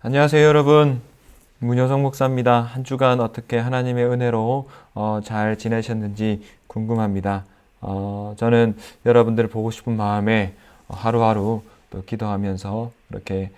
안녕하세요, 여러분. 문효성 목사입니다. 한 주간 어떻게 하나님의 은혜로 잘 지내셨는지 궁금합니다. 저는 여러분들을 보고 싶은 마음에 하루하루 또 기도하면서 이렇게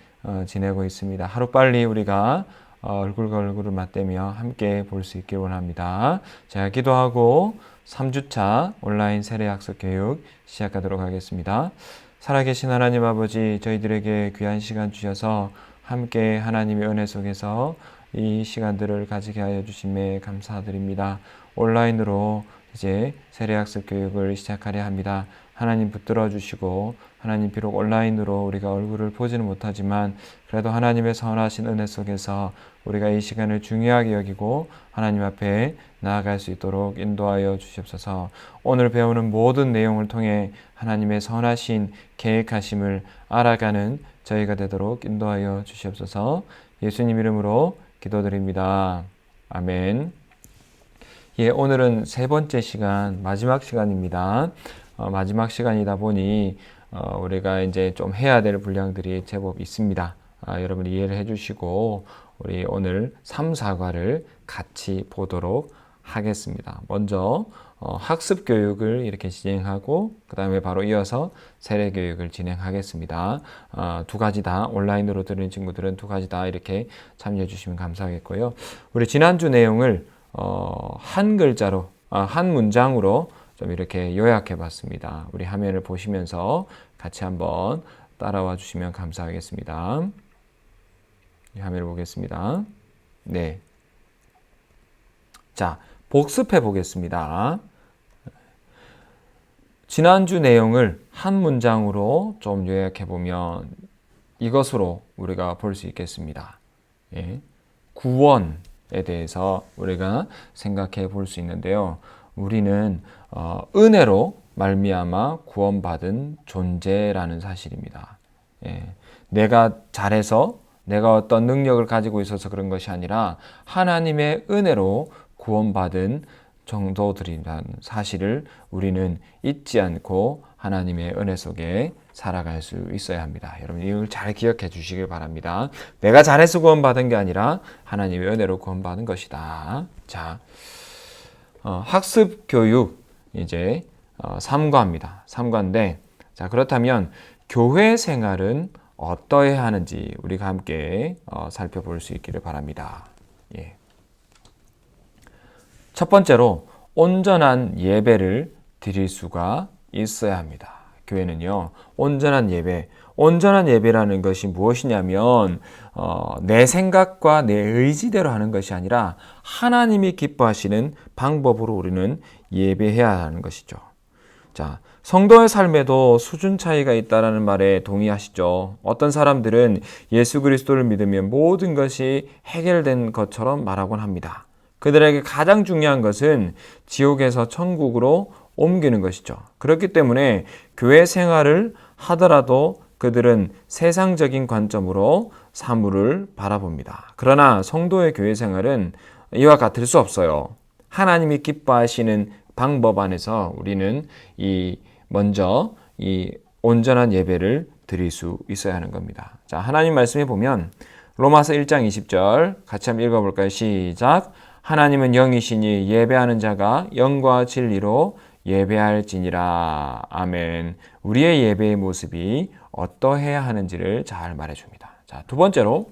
지내고 있습니다. 하루빨리 우리가 얼굴과 얼굴을 맞대며 함께 볼 수 있길 원합니다. 제가 기도하고 3주차 온라인 세례학습 교육 시작하도록 하겠습니다. 살아계신 하나님 아버지, 저희들에게 귀한 시간 주셔서 함께 하나님의 은혜 속에서 이 시간들을 가지게 하여 주심에 감사드립니다. 온라인으로 이제 세례학습 교육을 시작하려 합니다. 하나님 붙들어 주시고, 하나님 비록 온라인으로 우리가 얼굴을 보지는 못하지만 그래도 하나님의 선하신 은혜 속에서 우리가 이 시간을 중요하게 여기고 하나님 앞에 나아갈 수 있도록 인도하여 주시옵소서. 오늘 배우는 모든 내용을 통해 하나님의 선하신 계획하심을 알아가는 저희가 되도록 인도하여 주시옵소서. 예수님 이름으로 기도드립니다. 아멘. 예, 오늘은 세 번째 시간, 마지막 시간입니다. 마지막 시간이다 보니 우리가 이제 좀 해야 될 분량들이 제법 있습니다. 여러분 이해를 해주시고 우리 오늘 3, 4과를 같이 보도록 하겠습니다. 먼저 학습 교육을 이렇게 진행하고 그 다음에 바로 이어서 세례 교육을 진행하겠습니다. 두 가지 다 온라인으로 들은 친구들은 두 가지 다 이렇게 참여해 주시면 감사하겠고요. 우리 지난주 내용을 한 글자로 한 문장으로 좀 이렇게 요약해 봤습니다. 우리 화면을 보시면서 같이 한번 따라와 주시면 감사하겠습니다. 이 화면을 보겠습니다. 네. 자, 복습해 보겠습니다. 지난주 내용을 한 문장으로 좀 요약해 보면 이것으로 우리가 볼 수 있겠습니다. 예. 구원에 대해서 우리가 생각해 볼 수 있는데요. 우리는 은혜로 말미암아 구원받은 존재라는 사실입니다. 예. 내가 잘해서 내가 어떤 능력을 가지고 있어서 그런 것이 아니라 하나님의 은혜로 구원받은 정도들이라는 사실을 우리는 잊지 않고 하나님의 은혜 속에 살아갈 수 있어야 합니다. 여러분 이걸 잘 기억해 주시길 바랍니다. 내가 잘해서 구원받은 게 아니라 하나님의 은혜로 구원받은 것이다. 자, 학습 교육 이제 3과입니다. 3과인데 자, 그렇다면 교회 생활은 어떠해야 하는지 우리가 함께 살펴볼 수 있기를 바랍니다. 예. 첫 번째로 온전한 예배를 드릴 수가 있어야 합니다. 교회는요, 온전한 예배라는 것이 무엇이냐면 내 생각과 내 의지대로 하는 것이 아니라 하나님이 기뻐하시는 방법으로 우리는 예배해야 하는 것이죠. 자, 성도의 삶에도 수준 차이가 있다는 말에 동의하시죠? 어떤 사람들은 예수 그리스도를 믿으면 모든 것이 해결된 것처럼 말하곤 합니다. 그들에게 가장 중요한 것은 지옥에서 천국으로 옮기는 것이죠. 그렇기 때문에 교회 생활을 하더라도 그들은 세상적인 관점으로 사물을 바라봅니다. 그러나 성도의 교회 생활은 이와 같을 수 없어요. 하나님이 기뻐하시는 방법 안에서 우리는 먼저 온전한 예배를 드릴 수 있어야 하는 겁니다. 자, 하나님 말씀에 보면 로마서 1장 20절 같이 한번 읽어볼까요? 시작. 하나님은 영이시니 예배하는 자가 영과 진리로 예배할지니라. 아멘. 우리의 예배의 모습이 어떠해야 하는지를 잘 말해줍니다. 자, 두 번째로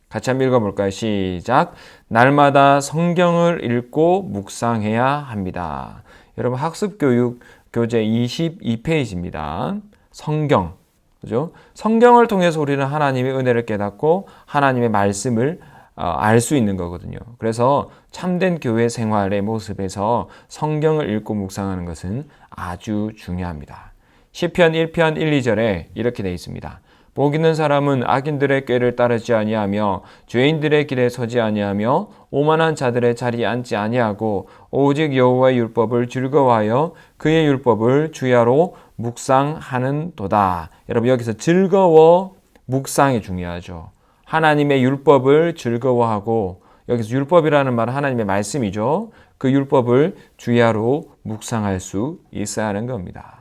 같이 한번 읽어볼까요? 시작. 날마다 성경을 읽고 묵상해야 합니다. 여러분 학습교육 교재 22페이지입니다. 성경, 그죠? 성경을 통해서 우리는 하나님의 은혜를 깨닫고 하나님의 말씀을 알 수 있는 거거든요. 그래서 참된 교회 생활의 모습에서 성경을 읽고 묵상하는 것은 아주 중요합니다. 시편 1편 1, 2절에 이렇게 되어 있습니다. 복 있는 사람은 악인들의 꾀를 따르지 아니하며 죄인들의 길에 서지 아니하며 오만한 자들의 자리에 앉지 아니하고 오직 여호와의 율법을 즐거워하여 그의 율법을 주야로 묵상하는도다. 여러분 여기서 즐거워 묵상이 중요하죠. 하나님의 율법을 즐거워하고 여기서 율법이라는 말은 하나님의 말씀이죠. 그 율법을 주야로 묵상할 수 있어야 하는 겁니다.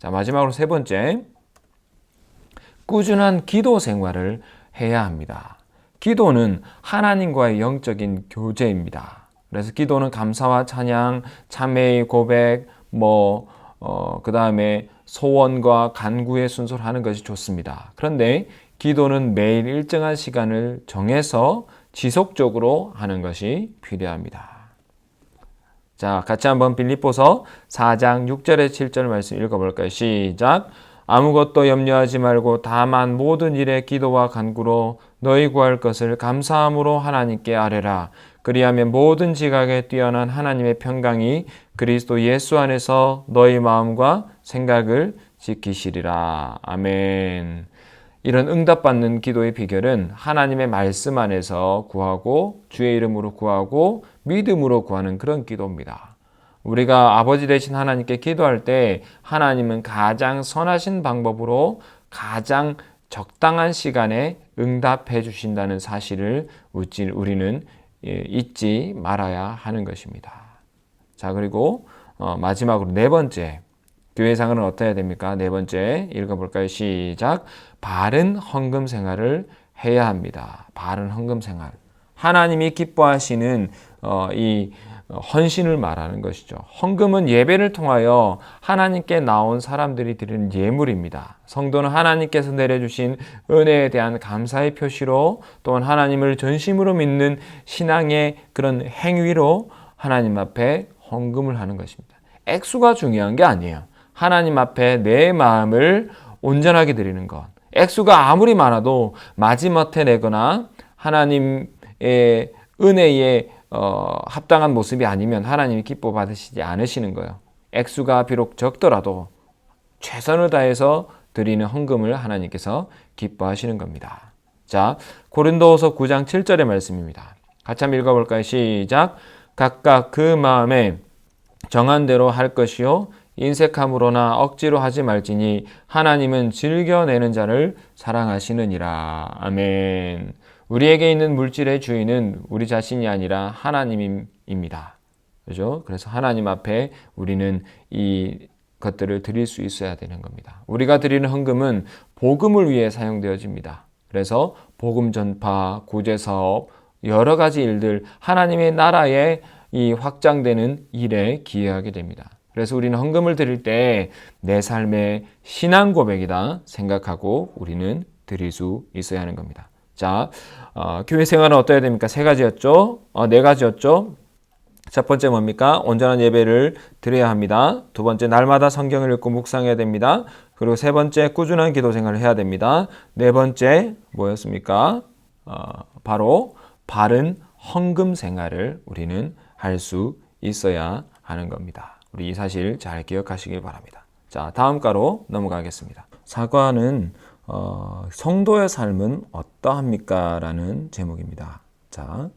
자, 마지막으로 세 번째, 꾸준한 기도 생활을 해야 합니다. 기도는 하나님과의 영적인 교제입니다. 그래서 기도는 감사와 찬양, 참회의 고백, 그 다음에 소원과 간구의 순서로 하는 것이 좋습니다. 그런데 기도는 매일 일정한 시간을 정해서 지속적으로 하는 것이 필요합니다. 자, 같이 한번 빌립보서 4장 6절에 7절 말씀 읽어볼까요? 시작! 아무것도 염려하지 말고 다만 모든 일에 기도와 간구로 너희 구할 것을 감사함으로 하나님께 아뢰라. 그리하면 모든 지각에 뛰어난 하나님의 평강이 그리스도 예수 안에서 너희 마음과 생각을 지키시리라. 아멘. 이런 응답받는 기도의 비결은 하나님의 말씀 안에서 구하고 주의 이름으로 구하고 믿음으로 구하는 그런 기도입니다. 우리가 아버지 되신 하나님께 기도할 때 하나님은 가장 선하신 방법으로 가장 적당한 시간에 응답해 주신다는 사실을 우리는 잊지 말아야 하는 것입니다. 자, 그리고 마지막으로 네 번째, 교회 생활은 어떠해야 됩니까? 네 번째 읽어볼까요? 시작! 바른 헌금 생활을 해야 합니다. 바른 헌금 생활. 하나님이 기뻐하시는 이 헌신을 말하는 것이죠. 헌금은 예배를 통하여 하나님께 나온 사람들이 드리는 예물입니다. 성도는 하나님께서 내려주신 은혜에 대한 감사의 표시로 또한 하나님을 전심으로 믿는 신앙의 그런 행위로 하나님 앞에 헌금을 하는 것입니다. 액수가 중요한 게 아니에요. 하나님 앞에 내 마음을 온전하게 드리는 것. 액수가 아무리 많아도 마지못해 내거나 하나님의 은혜에 합당한 모습이 아니면 하나님이 기뻐 받으시지 않으시는 거예요. 액수가 비록 적더라도 최선을 다해서 드리는 헌금을 하나님께서 기뻐하시는 겁니다. 자, 고린도후서 9장 7절의 말씀입니다. 같이 한번 읽어볼까요? 시작! 각각 그 마음에 정한 대로 할 것이요 인색함으로나 억지로 하지 말지니 하나님은 즐겨내는 자를 사랑하시느니라. 아멘. 우리에게 있는 물질의 주인은 우리 자신이 아니라 하나님입니다. 그죠? 그래서 하나님 앞에 우리는 이 것들을 드릴 수 있어야 되는 겁니다. 우리가 드리는 헌금은 복음을 위해 사용되어집니다. 그래서 복음 전파, 구제 사업, 여러 가지 일들, 하나님의 나라에 이 확장되는 일에 기여하게 됩니다. 그래서 우리는 헌금을 드릴 때 내 삶의 신앙 고백이다 생각하고 우리는 드릴 수 있어야 하는 겁니다. 자, 교회 생활은 어떠해야 됩니까? 네 가지였죠. 첫 번째 뭡니까? 온전한 예배를 드려야 합니다. 두 번째, 날마다 성경을 읽고 묵상해야 됩니다. 그리고 세 번째, 꾸준한 기도 생활을 해야 됩니다. 네 번째, 뭐였습니까? 바로 바른 헌금 생활을 우리는 할 수 있어야 하는 겁니다. 우리 이 사실 잘 기억하시길 바랍니다. 자, 다음 가로 넘어가겠습니다. 사과는 성도의 삶은 어떠합니까? 라는 제목입니다. 자,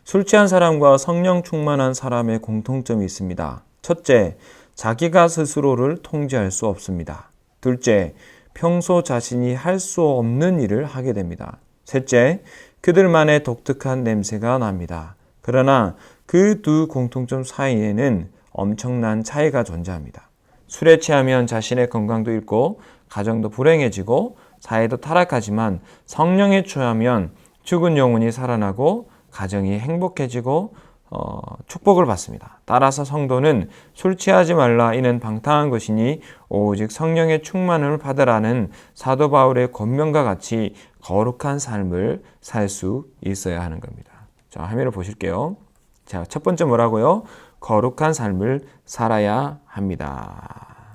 술 취한 사람과 성령 충만한 사람의 공통점이 있습니다. 첫째, 자기가 스스로를 통제할 수 없습니다. 둘째, 평소 자신이 할 수 없는 일을 하게 됩니다. 셋째, 그들만의 독특한 냄새가 납니다. 그러나 그 두 공통점 사이에는 엄청난 차이가 존재합니다. 술에 취하면 자신의 건강도 잃고 가정도 불행해지고 사회도 타락하지만 성령에 취하면 죽은 영혼이 살아나고 가정이 행복해지고 축복을 받습니다. 따라서 성도는 술 취하지 말라 이는 방탕한 것이니 오직 성령의 충만을 받으라는 사도 바울의 권면과 같이 거룩한 삶을 살 수 있어야 하는 겁니다. 자, 화면을 보실게요. 자, 첫 번째 뭐라고요? 거룩한 삶을 살아야 합니다.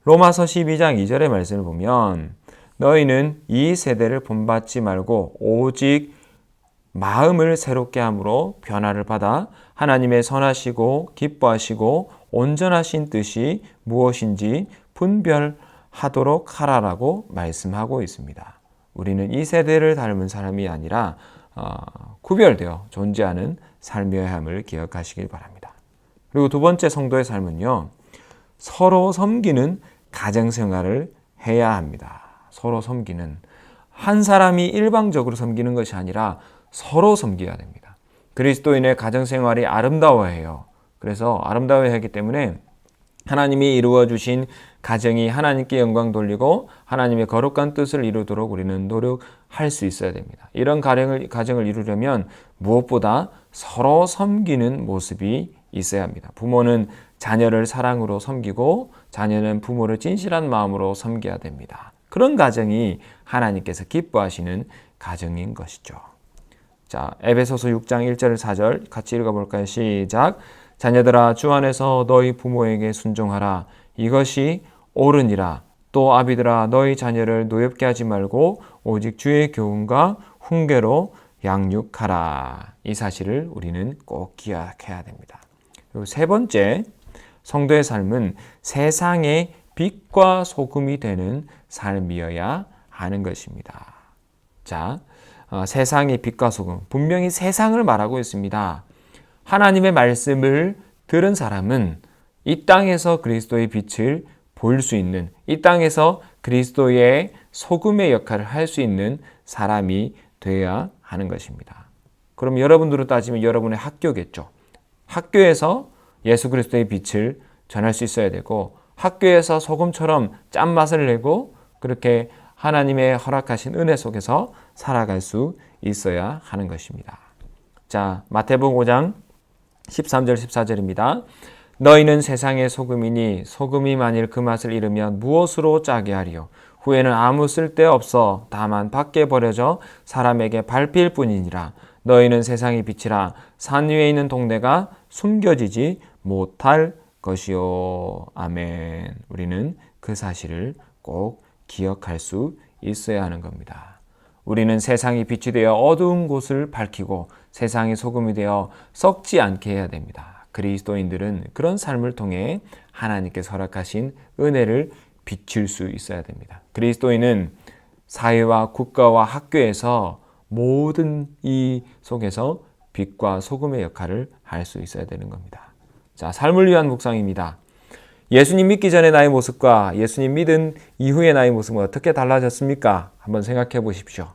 로마서 12장 2절의 말씀을 보면 너희는 이 세대를 본받지 말고 오직 마음을 새롭게 함으로 변화를 받아 하나님의 선하시고 기뻐하시고 온전하신 뜻이 무엇인지 분별하도록 하라라고 말씀하고 있습니다. 우리는 이 세대를 닮은 사람이 아니라 구별되어 존재하는 삶이어야 함을 기억하시길 바랍니다. 그리고 두 번째 성도의 삶은요, 서로 섬기는 가정생활을 해야 합니다. 서로 섬기는, 한 사람이 일방적으로 섬기는 것이 아니라 서로 섬겨야 됩니다. 그리스도인의 가정생활이 아름다워야 해요. 그래서 아름다워야 하기 때문에 하나님이 이루어 주신 가정이 하나님께 영광 돌리고 하나님의 거룩한 뜻을 이루도록 우리는 노력할 수 있어야 됩니다. 이런 가정을 이루려면 무엇보다 서로 섬기는 모습이 있어야 합니다. 부모는 자녀를 사랑으로 섬기고 자녀는 부모를 진실한 마음으로 섬겨야 됩니다. 그런 가정이 하나님께서 기뻐하시는 가정인 것이죠. 자, 에베소서 6장 1절 4절 같이 읽어볼까요? 시작. 자녀들아, 주 안에서 너희 부모에게 순종하라. 이것이 옳으니라. 또 아비들아, 너희 자녀를 노엽게 하지 말고 오직 주의 교훈과 훈계로 양육하라. 이 사실을 우리는 꼭 기억해야 됩니다. 그리고 세 번째, 성도의 삶은 세상의 빛과 소금이 되는 삶이어야 하는 것입니다. 자, 세상의 빛과 소금. 분명히 세상을 말하고 있습니다. 하나님의 말씀을 들은 사람은 이 땅에서 그리스도의 빛을 보일 수 있는, 이 땅에서 그리스도의 소금의 역할을 할 수 있는 사람이 되어야 하는 것입니다. 그럼 여러분들로 따지면 여러분의 학교겠죠. 학교에서 예수 그리스도의 빛을 전할 수 있어야 되고, 학교에서 소금처럼 짠맛을 내고 그렇게 하나님의 허락하신 은혜 속에서 살아갈 수 있어야 하는 것입니다. 자, 마태복음 5장 13절 14절입니다. 너희는 세상의 소금이니 소금이 만일 그 맛을 잃으면 무엇으로 짜게 하리요? 후에는 아무 쓸데없어 다만 밖에 버려져 사람에게 밟힐 뿐이니라. 너희는 세상의 빛이라. 산 위에 있는 동네가 숨겨지지 못할 것이요. 아멘. 우리는 그 사실을 꼭 기억할 수 있어야 하는 겁니다. 우리는 세상의 빛이 되어 어두운 곳을 밝히고 세상의 소금이 되어 썩지 않게 해야 됩니다. 그리스도인들은 그런 삶을 통해 하나님께서 허락하신 은혜를 비칠 수 있어야 됩니다. 그리스도인은 사회와 국가와 학교에서 모든 이 속에서 빛과 소금의 역할을 할 수 있어야 되는 겁니다. 자, 삶을 위한 묵상입니다. 예수님 믿기 전의 나의 모습과 예수님 믿은 이후의 나의 모습은 어떻게 달라졌습니까? 한번 생각해 보십시오.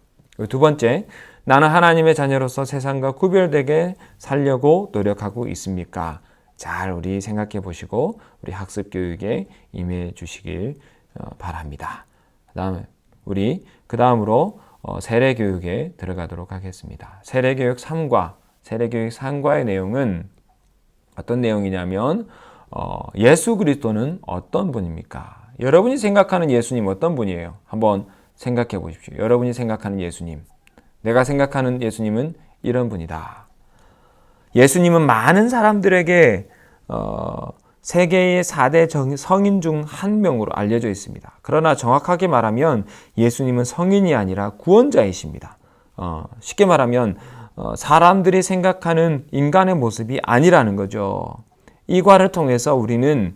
두 번째, 나는 하나님의 자녀로서 세상과 구별되게 살려고 노력하고 있습니까? 잘 우리 생각해 보시고 우리 학습 교육에 임해 주시길 바랍니다. 그 다음으로 세례 교육에 들어가도록 하겠습니다. 세례 교육 3과의 내용은 어떤 내용이냐면 예수 그리스도는 어떤 분입니까? 여러분이 생각하는 예수님 어떤 분이에요? 한번 생각해 보십시오. 여러분이 생각하는 예수님, 내가 생각하는 예수님은 이런 분이다. 예수님은 많은 사람들에게 세계의 4대 성인 중 한 명으로 알려져 있습니다. 그러나 정확하게 말하면 예수님은 성인이 아니라 구원자이십니다. 쉽게 말하면 사람들이 생각하는 인간의 모습이 아니라는 거죠. 이 과를 통해서 우리는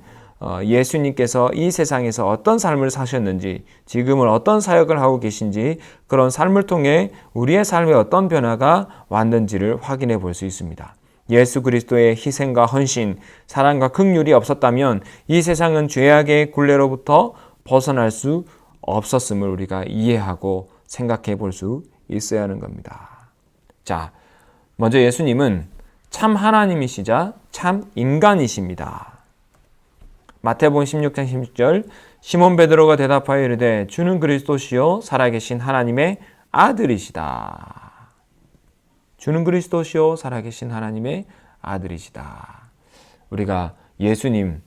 예수님께서 이 세상에서 어떤 삶을 사셨는지, 지금은 어떤 사역을 하고 계신지, 그런 삶을 통해 우리의 삶에 어떤 변화가 왔는지를 확인해 볼 수 있습니다. 예수 그리스도의 희생과 헌신, 사랑과 긍휼이 없었다면 이 세상은 죄악의 굴레로부터 벗어날 수 없었음을 우리가 이해하고 생각해 볼 수 있어야 하는 겁니다. 자, 먼저 예수님은 참 하나님이시자 참 인간이십니다. 마태복음 16장 16절, 시몬 베드로가 대답하여 이르되 주는 그리스도시요 살아계신 하나님의 아들이시다. 주는 그리스도시요 살아계신 하나님의 아들이시다. 우리가 예수님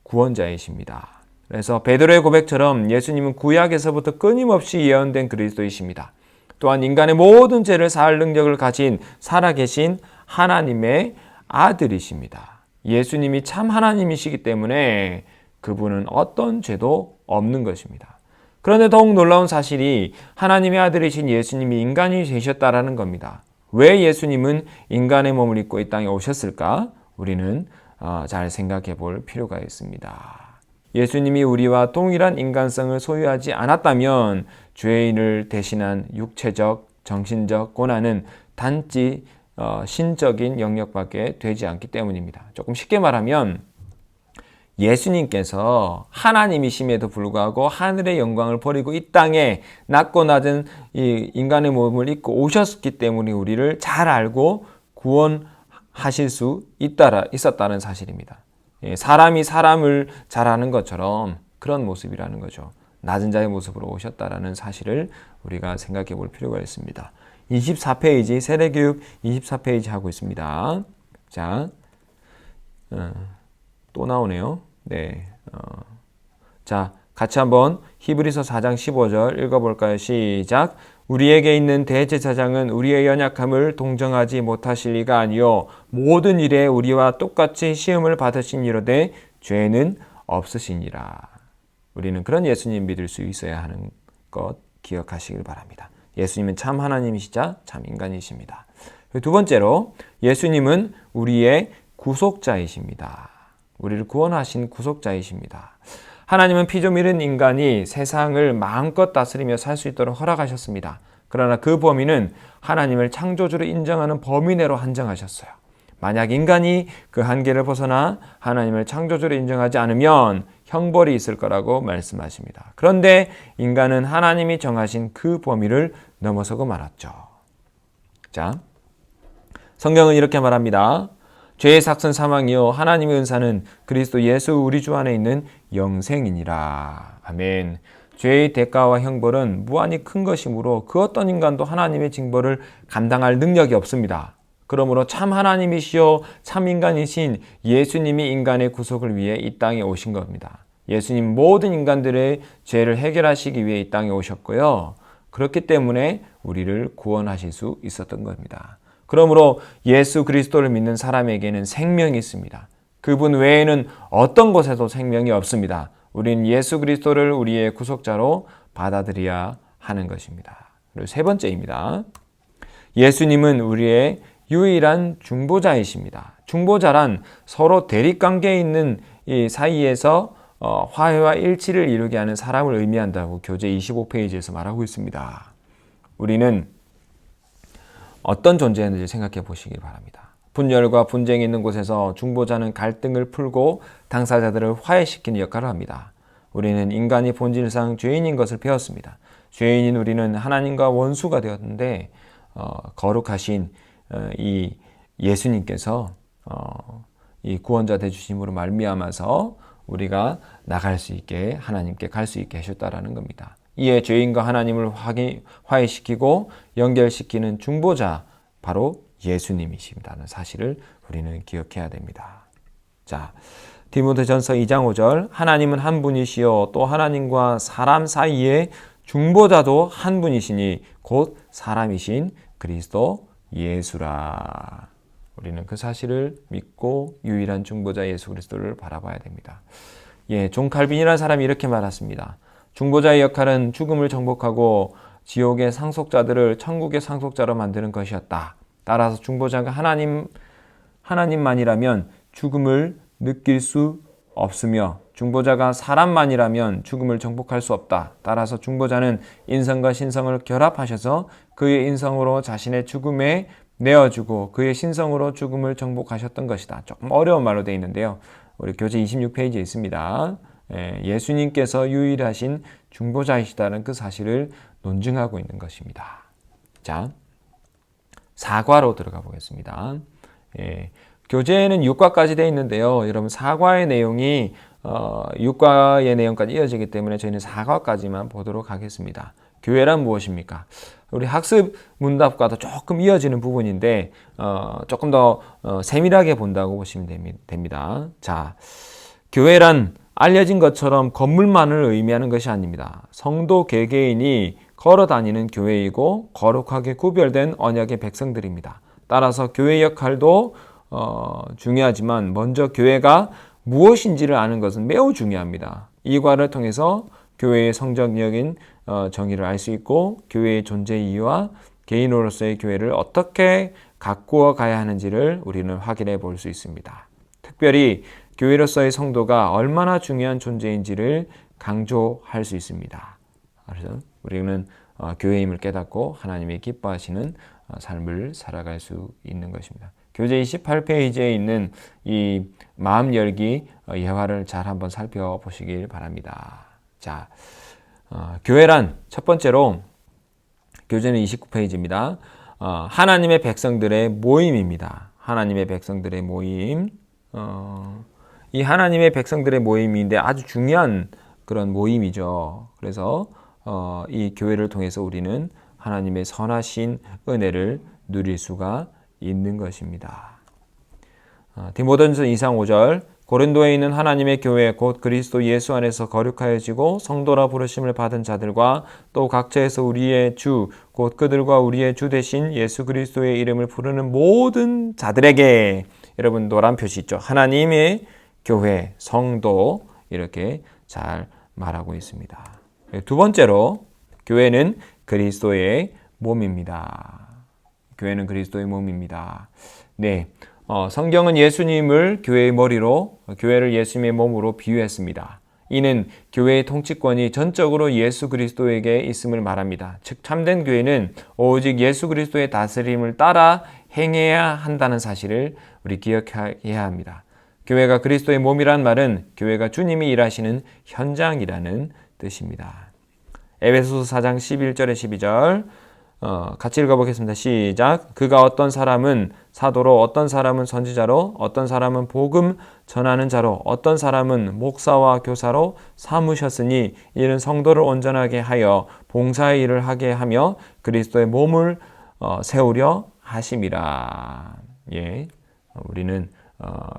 구원자이십니다. 그래서 베드로의 고백처럼 예수님은 구약에서부터 끊임없이 예언된 그리스도이십니다. 또한 인간의 모든 죄를 사할 능력을 가진 살아계신 하나님의 아들이십니다. 예수님이 참 하나님이시기 때문에 그분은 어떤 죄도 없는 것입니다. 그런데 더욱 놀라운 사실이 하나님의 아들이신 예수님이 인간이 되셨다라는 겁니다. 왜 예수님은 인간의 몸을 입고 이 땅에 오셨을까? 우리는 잘 생각해 볼 필요가 있습니다. 예수님이 우리와 동일한 인간성을 소유하지 않았다면 죄인을 대신한 육체적, 정신적 고난은 단지 신적인 영역밖에 되지 않기 때문입니다. 조금 쉽게 말하면 예수님께서 하나님이심에도 불구하고 하늘의 영광을 버리고 이 땅에 낮고 낮은 이 인간의 몸을 입고 오셨기 때문에 우리를 잘 알고 구원하실 수 있었다는 사실입니다. 사람이 사람을 잘하는 것처럼 그런 모습이라는 거죠. 낮은 자의 모습으로 오셨다라는 사실을 우리가 생각해 볼 필요가 있습니다. 24페이지, 세대교육 24페이지 하고 있습니다. 자, 또 나오네요. 네. 자, 같이 한번 히브리서 4장 15절 읽어볼까요? 시작. 우리에게 있는 대제사장은 우리의 연약함을 동정하지 못하실 리가 아니요 모든 일에 우리와 똑같이 시험을 받으신 이로되 죄는 없으시니라. 우리는 그런 예수님 믿을 수 있어야 하는 것 기억하시길 바랍니다. 예수님은 참 하나님이시자 참 인간이십니다. 두 번째로 예수님은 우리의 구속자이십니다. 우리를 구원하신 구속자이십니다. 하나님은 피좀 잃은 인간이 세상을 마음껏 다스리며 살 수 있도록 허락하셨습니다. 그러나 그 범위는 하나님을 창조주로 인정하는 범위 내로 한정하셨어요. 만약 인간이 그 한계를 벗어나 하나님을 창조주로 인정하지 않으면 형벌이 있을 거라고 말씀하십니다. 그런데 인간은 하나님이 정하신 그 범위를 넘어서고 말았죠. 자, 성경은 이렇게 말합니다. 죄의 삭은 사망이요 하나님의 은사는 그리스도 예수 우리 주 안에 있는 영생이니라. 아멘. 죄의 대가와 형벌은 무한히 큰 것이므로 그 어떤 인간도 하나님의 징벌을 감당할 능력이 없습니다. 그러므로 참 하나님이시요 참 인간이신 예수님이 인간의 구속을 위해 이 땅에 오신 겁니다. 예수님 모든 인간들의 죄를 해결하시기 위해 이 땅에 오셨고요. 그렇기 때문에 우리를 구원하실 수 있었던 겁니다. 그러므로 예수 그리스도를 믿는 사람에게는 생명이 있습니다. 그분 외에는 어떤 곳에도 생명이 없습니다. 우리는 예수 그리스도를 우리의 구속자로 받아들여야 하는 것입니다. 그리고 세 번째입니다. 예수님은 우리의 유일한 중보자이십니다. 중보자란 서로 대립관계에 있는 이 사이에서 화해와 일치를 이루게 하는 사람을 의미한다고 교재 25페이지에서 말하고 있습니다. 우리는 어떤 존재였는지 생각해 보시기 바랍니다. 분열과 분쟁이 있는 곳에서 중보자는 갈등을 풀고 당사자들을 화해시키는 역할을 합니다. 우리는 인간이 본질상 죄인인 것을 배웠습니다. 죄인인 우리는 하나님과 원수가 되었는데 거룩하신 이 예수님께서 이 구원자 되주심으로 말미암아서 우리가 나갈 수 있게 하나님께 갈 수 있게 하셨다라는 겁니다. 이에 죄인과 하나님을 화해시키고 연결시키는 중보자 바로 예수님이십니다는 사실을 우리는 기억해야 됩니다. 자, 디모데전서 2장 5절 하나님은 한 분이시요 또 하나님과 사람 사이에 중보자도 한 분이시니 곧 사람이신 그리스도 예수라. 우리는 그 사실을 믿고 유일한 중보자 예수 그리스도를 바라봐야 됩니다. 존 칼빈이라는 사람이 이렇게 말했습니다. 중보자의 역할은 죽음을 정복하고 지옥의 상속자들을 천국의 상속자로 만드는 것이었다. 따라서 중보자가 하나님만이라면 죽음을 느낄 수 없으며 중보자가 사람만이라면 죽음을 정복할 수 없다. 따라서 중보자는 인성과 신성을 결합하셔서 그의 인성으로 자신의 죽음에 내어주고 그의 신성으로 죽음을 정복하셨던 것이다. 조금 어려운 말로 되어 있는데요. 우리 교재 26페이지에 있습니다. 예수님께서 유일하신 중보자이시다는 그 사실을 논증하고 있는 것입니다. 자, 사과로 들어가 보겠습니다. 교재에는 6과까지 되어 있는데요. 여러분 사과의 내용이 6과의 내용까지 이어지기 때문에 저희는 4과까지만 보도록 하겠습니다. 교회란 무엇입니까? 우리 학습 문답과도 조금 이어지는 부분인데 조금 더 세밀하게 본다고 보시면 됩니다. 자, 교회란 알려진 것처럼 건물만을 의미하는 것이 아닙니다. 성도 개개인이 걸어 다니는 교회이고 거룩하게 구별된 언약의 백성들입니다. 따라서 교회 역할도 중요하지만 먼저 교회가 무엇인지를 아는 것은 매우 중요합니다. 이 과를 통해서 교회의 성적인 정의를 알 수 있고 교회의 존재 이유와 개인으로서의 교회를 어떻게 가꾸어 가야 하는지를 우리는 확인해 볼 수 있습니다. 특별히 교회로서의 성도가 얼마나 중요한 존재인지를 강조할 수 있습니다. 그래서 우리는 교회임을 깨닫고 하나님이 기뻐하시는 삶을 살아갈 수 있는 것입니다. 교재 28페이지에 있는 이 마음 열기 예화를 잘 한번 살펴보시길 바랍니다. 자, 교회란 첫 번째로 교재는 29페이지입니다. 하나님의 백성들의 모임입니다. 하나님의 백성들의 모임. 이 하나님의 백성들의 모임인데 아주 중요한 그런 모임이죠. 그래서 이 교회를 통해서 우리는 하나님의 선하신 은혜를 누릴 수가 있는 것입니다. 디모데전서 2장 5절 고린도에 있는 하나님의 교회 곧 그리스도 예수 안에서 거룩하여지고 성도라 부르심을 받은 자들과 또 각처에서 우리의 주 곧 그들과 우리의 주 되신 예수 그리스도의 이름을 부르는 모든 자들에게, 여러분 노란 표시 있죠? 하나님의 교회, 성도, 이렇게 잘 말하고 있습니다. 두 번째로 교회는 그리스도의 몸입니다. 교회는 그리스도의 몸입니다. 네, 성경은 예수님을 교회의 머리로, 교회를 예수님의 몸으로 비유했습니다. 이는 교회의 통치권이 전적으로 예수 그리스도에게 있음을 말합니다. 즉 참된 교회는 오직 예수 그리스도의 다스림을 따라 행해야 한다는 사실을 우리 기억해야 합니다. 교회가 그리스도의 몸이란 말은 교회가 주님이 일하시는 현장이라는 뜻입니다. 에베소서 4장 11절에 12절 같이 읽어보겠습니다. 시작. 그가 어떤 사람은 사도로, 어떤 사람은 선지자로, 어떤 사람은 복음 전하는 자로, 어떤 사람은 목사와 교사로 삼으셨으니 이는 성도를 온전하게 하여 봉사의 일을 하게 하며 그리스도의 몸을 세우려 하심이라. 예, 우리는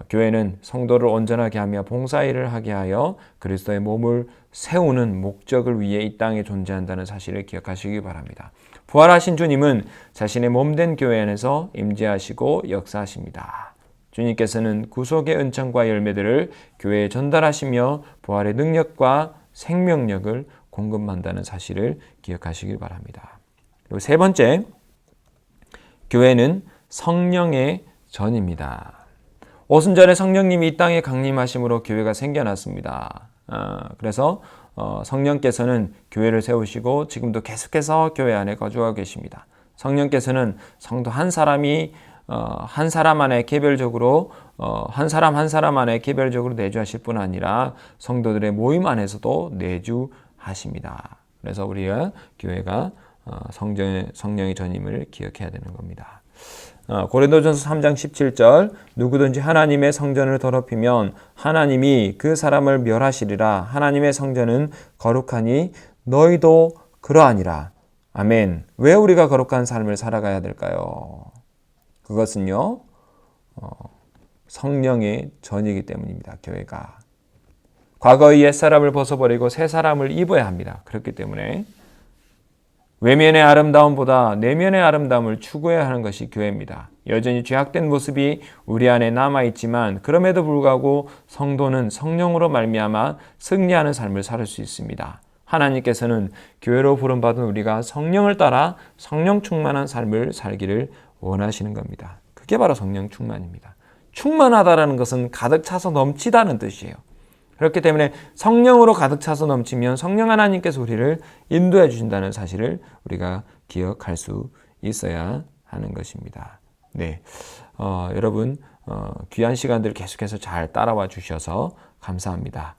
교회는 성도를 온전하게 하며 봉사일을 하게 하여 그리스도의 몸을 세우는 목적을 위해 이 땅에 존재한다는 사실을 기억하시기 바랍니다. 부활하신 주님은 자신의 몸된 교회 안에서 임재하시고 역사하십니다. 주님께서는 구속의 은총과 열매들을 교회에 전달하시며 부활의 능력과 생명력을 공급한다는 사실을 기억하시기 바랍니다. 그리고 세 번째, 교회는 성령의 전입니다. 오순절에 성령님이 이 땅에 강림하심으로 교회가 생겨났습니다. 그래서 성령께서는 교회를 세우시고 지금도 계속해서 교회 안에 거주하고 계십니다. 성령께서는 성도 한 사람이 한 사람 안에 개별적으로 한 사람 안에 개별적으로 내주하실 뿐 아니라 성도들의 모임 안에서도 내주하십니다. 그래서 우리가 교회가 성령의 전임을 기억해야 되는 겁니다. 고린도전서 3장 17절 누구든지 하나님의 성전을 더럽히면 하나님이 그 사람을 멸하시리라. 하나님의 성전은 거룩하니 너희도 그러하니라. 아멘. 왜 우리가 거룩한 삶을 살아가야 될까요? 그것은요, 성령의 전이기 때문입니다. 교회가 과거의 옛사람을 벗어버리고 새 사람을 입어야 합니다. 그렇기 때문에 외면의 아름다움보다 내면의 아름다움을 추구해야 하는 것이 교회입니다. 여전히 죄악된 모습이 우리 안에 남아있지만 그럼에도 불구하고 성도는 성령으로 말미암아 승리하는 삶을 살 수 있습니다. 하나님께서는 교회로 부름받은 우리가 성령을 따라 성령 충만한 삶을 살기를 원하시는 겁니다. 그게 바로 성령 충만입니다. 충만하다는 것은 가득 차서 넘치다는 뜻이에요. 그렇기 때문에 성령으로 가득 차서 넘치면 성령 하나님께서 우리를 인도해 주신다는 사실을 우리가 기억할 수 있어야 하는 것입니다. 네, 여러분 귀한 시간들 계속해서 잘 따라와 주셔서 감사합니다.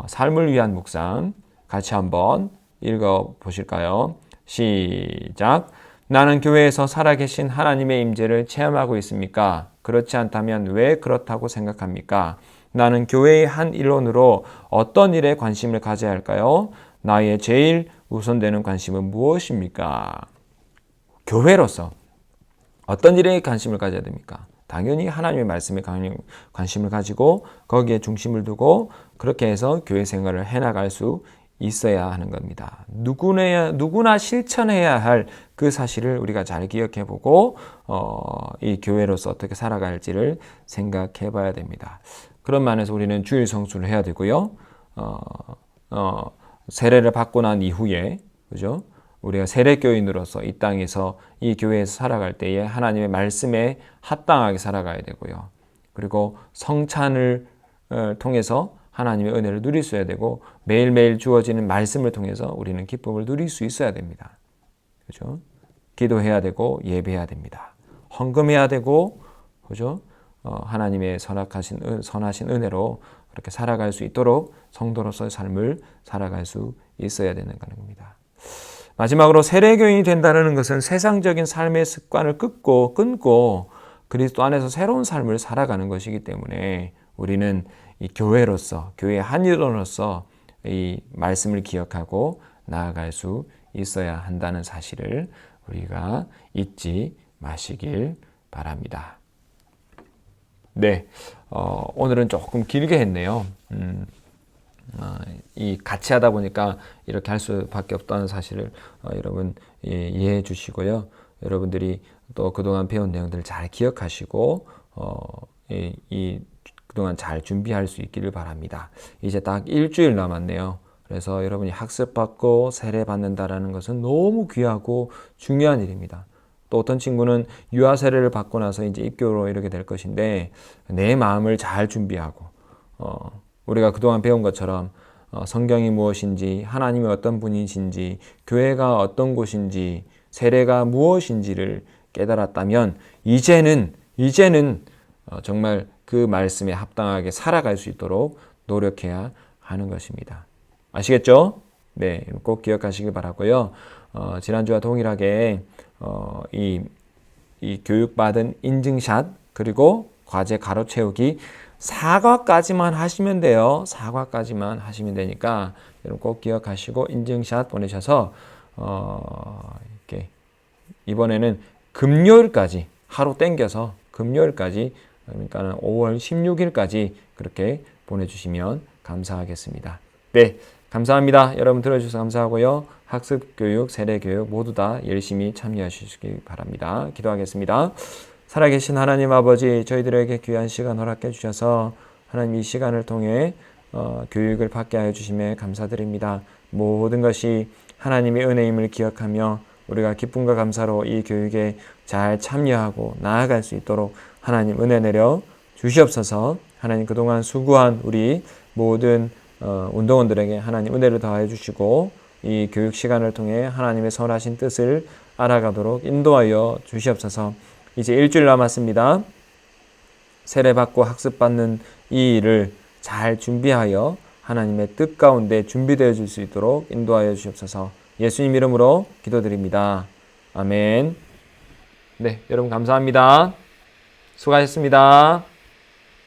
삶을 위한 묵상 같이 한번 읽어 보실까요? 시작. 나는 교회에서 살아계신 하나님의 임재를 체험하고 있습니까? 그렇지 않다면 왜 그렇다고 생각합니까? 나는 교회의 한 일원으로 어떤 일에 관심을 가져야 할까요? 나의 제일 우선되는 관심은 무엇입니까? 교회로서 어떤 일에 관심을 가져야 됩니까? 당연히 하나님의 말씀에 관심을 가지고 거기에 중심을 두고 그렇게 해서 교회 생활을 해나갈 수 있어야 하는 겁니다. 누구나 실천해야 할 그 사실을 우리가 잘 기억해 보고 이 교회로서 어떻게 살아갈지를 생각해 봐야 됩니다. 그런 면에서 우리는 주일 성수를 해야 되고요. 세례를 받고 난 이후에, 그죠? 우리가 세례교인으로서 이 땅에서 이 교회에서 살아갈 때에 하나님의 말씀에 합당하게 살아가야 되고요. 그리고 성찬을 통해서 하나님의 은혜를 누릴 수 있어야 되고 매일매일 주어지는 말씀을 통해서 우리는 기쁨을 누릴 수 있어야 됩니다. 그죠? 기도해야 되고 예배해야 됩니다. 헌금해야 되고, 그죠? 하나님의 선하신 은혜로 그렇게 살아갈 수 있도록 성도로서의 삶을 살아갈 수 있어야 되는 겁니다. 마지막으로 세례교인이 된다는 것은 세상적인 삶의 습관을 끊고 그리스도 안에서 새로운 삶을 살아가는 것이기 때문에 우리는 이 교회로서, 교회의 한 일원으로서 이 말씀을 기억하고 나아갈 수 있어야 한다는 사실을 우리가 잊지 마시길 바랍니다. 네, 오늘은 조금 길게 했네요. 이 같이 하다 보니까 이렇게 할 수밖에 없다는 사실을 여러분 이해해 주시고요. 여러분들이 또 그동안 배운 내용들을 잘 기억하시고 그동안 잘 준비할 수 있기를 바랍니다. 이제 딱 일주일 남았네요. 그래서 여러분이 학습받고 세례받는다라는 것은 너무 귀하고 중요한 일입니다. 또 어떤 친구는 유아 세례를 받고 나서 이제 입교로 이렇게 될 것인데 내 마음을 잘 준비하고 우리가 그동안 배운 것처럼 성경이 무엇인지, 하나님이 어떤 분이신지, 교회가 어떤 곳인지, 세례가 무엇인지를 깨달았다면 이제는 정말 그 말씀에 합당하게 살아갈 수 있도록 노력해야 하는 것입니다. 아시겠죠? 네, 꼭 기억하시길 바라고요. 지난주와 동일하게 이 교육받은 인증샷 그리고 과제 가로 채우기 4과까지만 하시면 돼요. 4과까지만 하시면 되니까 여러분 꼭 기억하시고 인증샷 보내셔서 이렇게 이번에는 금요일까지 하루 땡겨서 금요일까지 그러니까 5월 16일까지 그렇게 보내주시면 감사하겠습니다. 네, 감사합니다. 여러분 들어주셔서 감사하고요. 학습교육, 세례교육 모두 다 열심히 참여하시기 바랍니다. 기도하겠습니다. 살아계신 하나님 아버지, 저희들에게 귀한 시간 허락해 주셔서 하나님 이 시간을 통해 교육을 받게 하여 주심에 감사드립니다. 모든 것이 하나님의 은혜임을 기억하며 우리가 기쁨과 감사로 이 교육에 잘 참여하고 나아갈 수 있도록 하나님 은혜 내려 주시옵소서. 하나님 그동안 수고한 우리 모든 운동원들에게 하나님 은혜를 더하여 주시고 이 교육 시간을 통해 하나님의 선하신 뜻을 알아가도록 인도하여 주시옵소서. 이제 일주일 남았습니다. 세례받고 학습받는 이 일을 잘 준비하여 하나님의 뜻 가운데 준비되어 줄 수 있도록 인도하여 주시옵소서. 예수님 이름으로 기도드립니다. 아멘. 네, 여러분 감사합니다. 수고하셨습니다.